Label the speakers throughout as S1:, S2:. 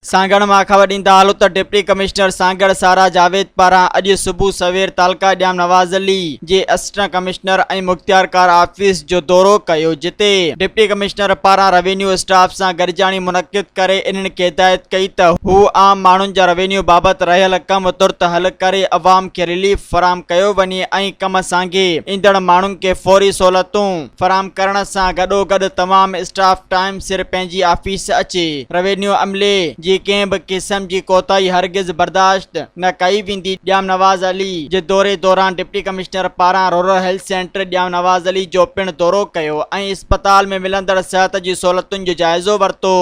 S1: सांगड़ मां ख़बर ॾींदा हलो त डिप्टी कमिश्नर सांगड़ सारा जावेद पारां अॼु सुबुह सवेर तालका ॼाम नवाज़ अली जे असिस्टेंट कमिश्नर ऐं मुख्तियारकार ऑफिस जो दौरो कयो, जिते डिप्टी कमिश्नर पारां रेवेन्यू स्टाफ सां गॾिजाणी मुनक़िद करे इन्हनि खे हिदायत कई त हू आम माण्हुनि जा रेवेन्यू बाबति रहियल कम तुर्त हल करे अवाम खे रिलीफ फराहम कयो वञे ऐं कम सांघे ईंदड़ माण्हुनि खे फौरी सहूलियतूं फराहम करण सां गॾोगॾु तमामु स्टाफ टाइम सिर पंहिंजी ऑफिस अचे। रेवेन्यू अमले जी कंहिं बि क़िस्म जी कोताही हरगिज़ बर्दाश्त न कई वेंदी। ॼाम नवाज़ अली जे दौरे दौरान डिप्टी कमिश्नर पारां रूरल हेल्थ सेंटर ॼाम नवाज़ अली जो पिणु दौरो कयो ऐं अस्पताल में मिलंदड़ सिहत जी सहूलियतुनि जो जाइज़ो वरितो।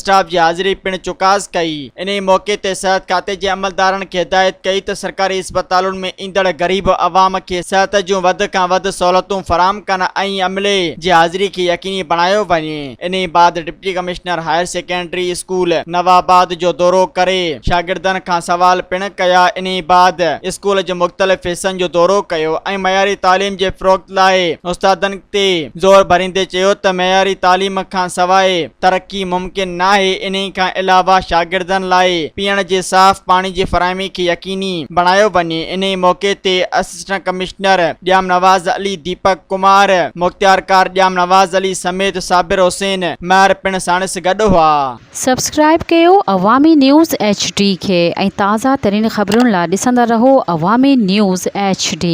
S1: स्टाफ जी हाज़िरी पिणु चुकास कई। इन मौक़े ते सिहत खाते जे अमलदारनि खे हिदायत कई त सरकारी अस्पतालुनि में ईंदड़ ग़रीब अवाम खे सिहत जूं वधि खां वधि सहूलियतूं फराहम कनि ऐं अमले जी हाज़िरी खे यकीनी बणायो वञे। इन बाद deputy commissioner higher secondary school Nawabad जो दौरो करे शागिर्दनि खां सवाल पिणु कया। इन बाद स्कूल जे मुख़्तलिफ़ हिस्सनि जो दौरो कयो ऐं मयारी तालीम जे फ़रोग़ लाइ उस्तादनि ते ज़ोर भरींदे चयो त मयारी तालीम खां सवाइ तरक़ी मुमकिन नाहे। इन खां अलावा शागिर्दनि लाइ पीअण जे साफ़ पाणी जी फराहमी खे यकीनी बणायो वञे। इन मौक़े ते असिस्टेंट कमिश्नर ॼाम नवाज़ अली, दीपक कुमार, मुख्तियारकार ॼाम नवाज़ अली समेत साबिर हुसैन महर पिणु साणिस गॾु हुआ।
S2: सब्सक्राइब कयो अवामी न्यूज़ HD खे ऐं ताज़ा तरीन ख़बरुनि लाइ ॾिसंदा रहो अवामी न्यूज़ HD।